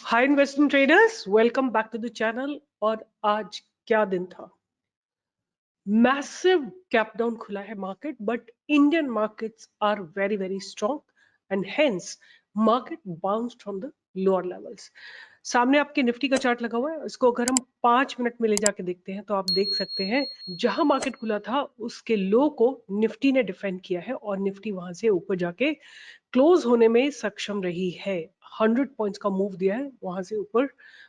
Hi investment traders, welcome back to the channel. और आज क्या दिन था। मैसिव गैप डाउन खुला है market, but Indian markets are very very strong and hence market bounced from the lower levels. सामने आपके निफ्टी का चार्ट लगा हुआ है, इसको अगर हम 5 मिनट में ले जाके देखते हैं तो आप देख सकते हैं जहां मार्केट खुला था उसके लो को निफ्टी ने डिफेंड किया है और निफ्टी वहां से ऊपर जाके क्लोज होने में सक्षम रही है। 100 पॉइंट्स का मूव दिया है वहां से ऊपर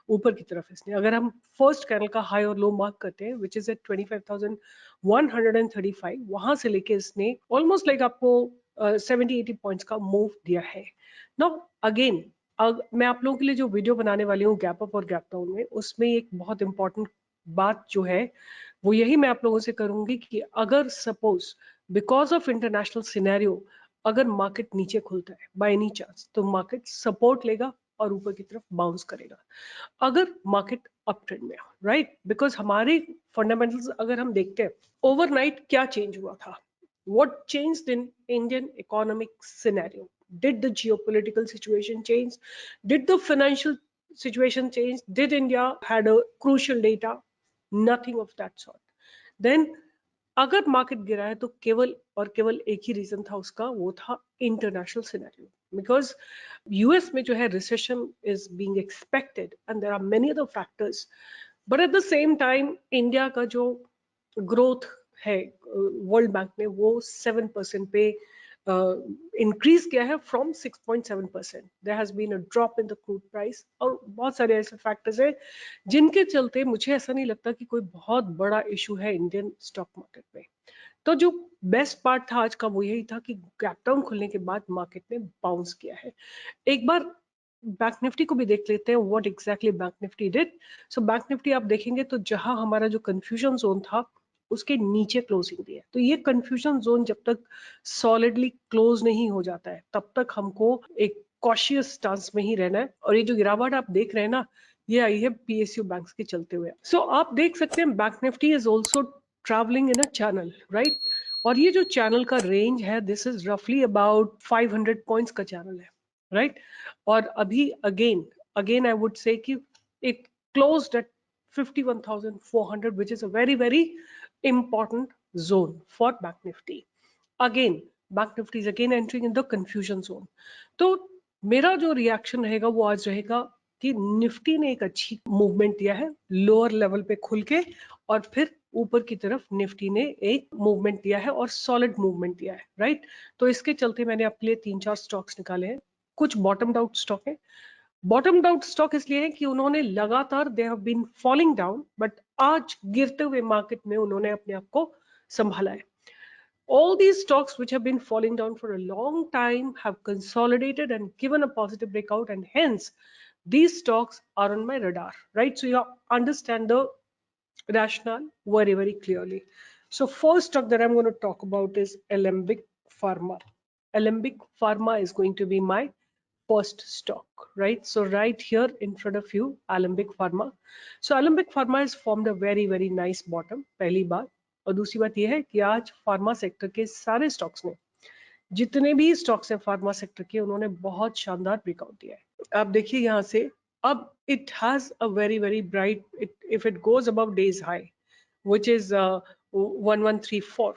ऊपर की तरफ इसने। अगर हम फर्स्ट कैंडल का हाई और लो मार्क करते हैं विच इज एट 25,135, वहां से लेके इसने ऑलमोस्ट लाइक आपको 70-80 पॉइंट्स का मूव दिया है। नाउ अगेन मैं आप लोगों के लिए जो वीडियो बनाने वाली हूँ गैप अप और गैप डाउन में, उसमें एक बहुत इंपॉर्टेंट बात जो है वो यही मैं आप लोगों से करूंगी कि अगर suppose because of international scenario अगर मार्केट नीचे खुलता है बाय एनी चांस तो मार्केट सपोर्ट लेगा और ऊपर की तरफ बाउंस करेगा। अगर मार्केट अप ट्रेंड में, राइट, बिकॉज हमारे फंडामेंटल्स अगर हम देखते हैं ओवरनाइट क्या चेंज हुआ था, what changed in Indian economic scenario? Did the geopolitical situation change? Did the financial situation change? Did India had a crucial data? Nothing of that sort. Then अगर market गिरा है तो केवल और केवल एक ही रीजन था उसका, वो था इंटरनेशनल सिनेरियो। बिकॉज यूएस में जो है recession is being expected and there are many other factors, but at the same time India का जो ग्रोथ है वर्ल्ड बैंक ने वो 7% पे इंक्रीज किया है from 6.7%। There has been a drop in the crude price और बहुत सारे ऐसे फैक्टर्स हैं जिनके चलते मुझे ऐसा नहीं लगता कि कोई बहुत बड़ा इशू है इंडियन स्टॉक मार्केट में। तो जो बेस्ट पार्ट था आज का वो यही था कि गैप डाउन खुलने के बाद मार्केट ने बाउंस किया है। एक बार बैंक निफ्टी को भी देख लेते हैं what exactly bank Nifty did. So bank Nifty आप देखेंगे तो जहां हमारा जो कंफ्यूजन जोन था उसके नीचे क्लोजिंग दी है। तो ये कंफ्यूजन जोन जब तक सॉलिडली क्लोज नहीं हो जाता है तब तक हमको एक कॉशियस स्टांस में ही रहना है। और ये जो गिरावट आप देख रहे हैं ना, ये आई है पीएसयू बैंक्स के चलते हुए। सो आप देख सकते हैं bank Nifty is also travelling in a channel, right. और ये जो चैनल का रेंज है दिस इज रफली अबाउट 500 पॉइंट्स का चैनल है, राइट। और अभी again again I would say कि it closed at 51,400 which is a very very important zone for bank nifty. Again bank nifty is again entering in the confusion zone. तो मेरा जो reaction रहेगा वो आज रहेगा कि निफ्टी ने एक अच्छी मूवमेंट दिया है लोअर लेवल पे खुल के, और फिर ऊपर की तरफ निफ्टी ने एक मूवमेंट दिया है और सॉलिड मूवमेंट दिया है, राइट। तो इसके चलते मैंने अपने लिए 3-4 स्टॉक्स निकाले हैं। कुछ बॉटम आउट स्टॉक है। बॉटम आउट स्टॉक इसलिए है कि उन्होंने लगातार they have been falling down, but आज गिरते हुए मार्केट में उन्होंने अपने आप को संभाला है। All these stocks which have been falling down for a long time have consolidated and given a positive breakout, and hence these stocks are on my radar, right? So you understand the rationale very very clearly. So first stock that I'm going to talk about is Alembic Pharma. Alembic Pharma is going to be my first stock, right? So right here in front of you, Alembic Pharma. So Alembic Pharma has formed a very very nice bottom पहली बात। और दूसरी बात यह है कि आज pharma sector के सारे स्टॉक्स ने, जितने भी स्टॉक्स हैं फार्मा सेक्टर के, उन्होंने बहुत शानदार ब्रेकआउट दिया है। आप देखिए यहाँ से अब it has a very very bright, if it goes above days high which is 1134,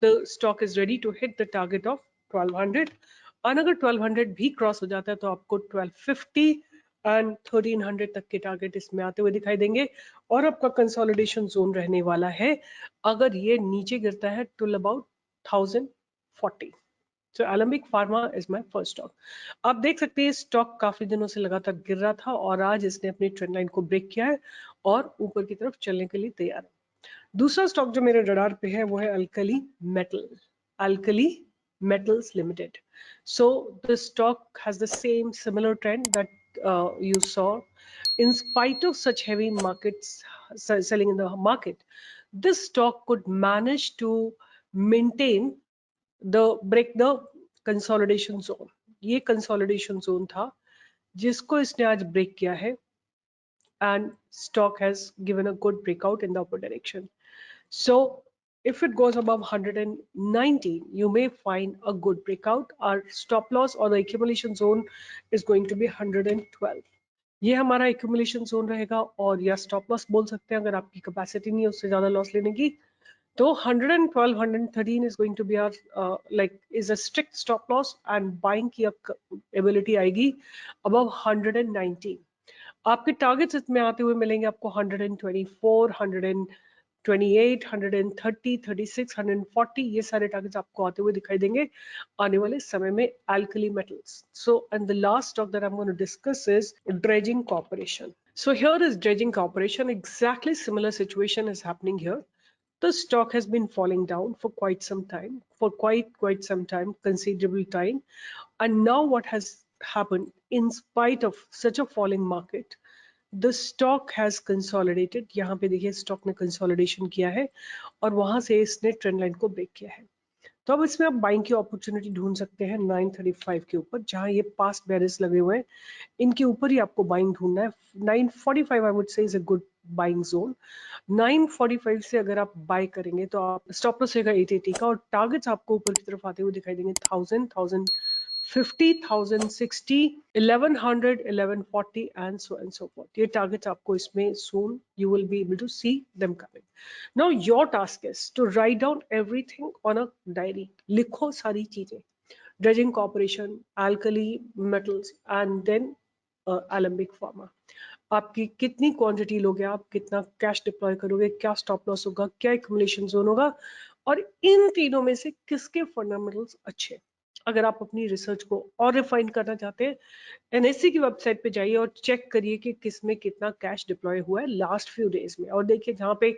the stock is ready to hit the target of 1200। और अगर 1200 भी क्रॉस हो जाता है तो आपको 1250 एंड 1300 तक के टारगेट इसमें आते हुए दिखाई देंगे। और आपका कंसोलिडेशन जोन रहने वाला है अगर ये नीचे गिरता है टू अबाउट 1040। तो Alembic pharma is my first stock. आप देख सकते हैं स्टॉक काफी दिनों से लगातार गिर रहा था और आज इसने अपनी ट्रेंड लाइन को ब्रेक किया है और ऊपर की तरफ चलने के लिए तैयार है। दूसरा स्टॉक जो मेरे रडार पे है वो है alkali metal, alkali metals limited. So the stock has the same similar trend that you saw. In spite of such heavy markets selling in the market, this stock could manage to maintain the break the consolidation zone। ये consolidation zone था जिसको इसने आज break किया है and stock has given a good breakout in the upward direction. So if it goes above 119, you may find a good breakout. Our stop loss or the accumulation zone is going to be 112. ये हमारा accumulation zone रहेगा, और या stop loss बोल सकते हैं अगर आपकी कैपेसिटी नहीं है उससे ज्यादा लॉस लेने की। तो 112, 113 is going to be our like is a strict stop loss, and buying की एबिलिटी आएगी above 119। आपके टारगेट्स इसमें आते हुए मिलेंगे आपको 124, 128, 130, 36, 140, ये सारे टारगेट्स आपको आते हुए दिखाई देंगे आने वाले समय में alkali metals. So, and the last stock that I'm going to discuss is Dredging Corporation. So here is Dredging Corporation. Exactly similar situation is happening here. The stock has been falling down for quite some time, for quite some time, considerable time. And now what has happened, in spite of such a falling market, the stock has consolidated. यहाँ पे देखिए stock ने consolidation किया है और वहां से इसने ट्रेंड लाइन को ब्रेक किया है। तो अब इसमें आप बाइंग की अपॉर्चुनिटी ढूंढ सकते हैं 935 के ऊपर, जहां ये पास्ट बेरिस लगे हुए हैं, इनके ऊपर ही आपको बाइंग ढूंढना है। 945 आई वुड से is a good buying zone. 945 से अगर आप बाय करेंगे तो आप स्टॉप लॉस रहेगा 880 का, और टारगेट्स आपको ऊपर की तरफ आते हुए दिखाई देंगे 1000, 1050, 1060, 1100, 1140 and so and so forth. ये टारगेट्स आपको इसमें soon you will be able to see them coming. Now your task is to write down everything on a diary. लिखो सारी चीजें, Dredging Corporation, Alkali Metals, and then Alembic Pharma। आपकी कितनी quantity लोगे, आप कितना कैश डिप्लॉय करोगे, क्या स्टॉप लॉस होगा, क्या एक्यूमुलेशन जोन होगा, और इन तीनों में से किसके फंडामेंटल्स अच्छे। अगर आप अपनी रिसर्च को और रिफाइन करना चाहते हैं, एनएससी की वेबसाइट पे जाइए और चेक करिए कि किसमें कितना कैश डिप्लॉय हुआ है लास्ट फ्यू डेज में, और देखिए जहाँ पे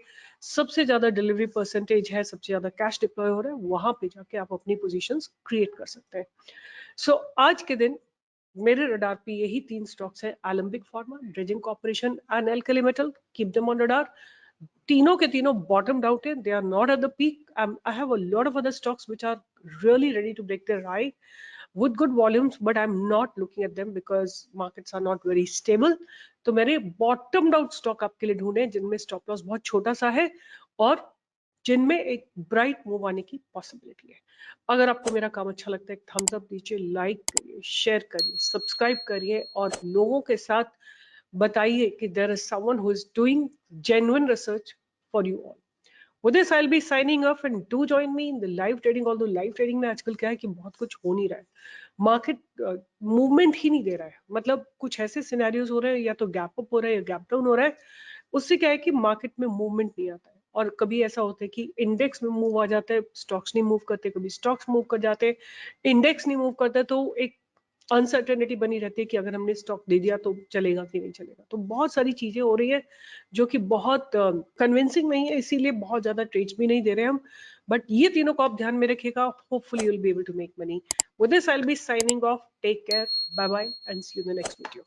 सबसे ज्यादा डिलीवरी परसेंटेज है, सबसे ज्यादा कैश डिप्लॉय हो रहा है, वहां पे जाके आप अपनी पोजीशंस क्रिएट कर सकते हैं। सो आज के दिन मेरे रडार पे यही तीन स्टॉक्स है, Alembic pharma, dredging corporation and alkali metal. Keep them on radar. तीनों के तीनों bottomed out है, they are not at the peak. I have a lot of other stocks which are really ready to break their high with good volumes, but I'm not looking at them because markets are not very stable. तो मैंने bottomed out stock आपके लिए ढूंढे जिनमें stop loss बहुत छोटा सा है और जिनमें एक ब्राइट मूव आने की पॉसिबिलिटी है। अगर आपको मेरा काम अच्छा लगता है, एक थम्स अप दीजिए, लाइक करिए, शेयर करिए, सब्सक्राइब करिए, और लोगों के साथ बताइए कि there is someone who is doing genuine research for you all. With this, I'll be signing off, and do join me in the live trading. Although live trading में आजकल क्या है कि बहुत कुछ हो नहीं रहा है, मार्केट मूवमेंट ही नहीं दे रहा है। मतलब कुछ ऐसे सिनेरियोज हो रहे हैं, या तो गैप अप हो रहा है या गैप डाउन हो रहा है, उससे क्या है कि मार्केट में मूवमेंट नहीं आता है। और कभी ऐसा होता है कि इंडेक्स में मूव आ जाता है, स्टॉक्स नहीं मूव करते, कभी स्टॉक्स मूव कर जाते हैं, इंडेक्स नहीं मूव करता, तो एक अनसर्टेनिटी बनी रहती है कि अगर हमने स्टॉक दे दिया तो चलेगा कि नहीं चलेगा। तो बहुत सारी चीजें हो रही है जो कि बहुत कन्विंसिंग नहीं है, इसीलिए बहुत ज्यादा ट्रेड्स भी नहीं दे रहे हम। बट ये तीनों को आप ध्यान में रखिएगा, hopefully you will be able to make money. With this I will be signing off. Take care, bye bye, and see you in the next video.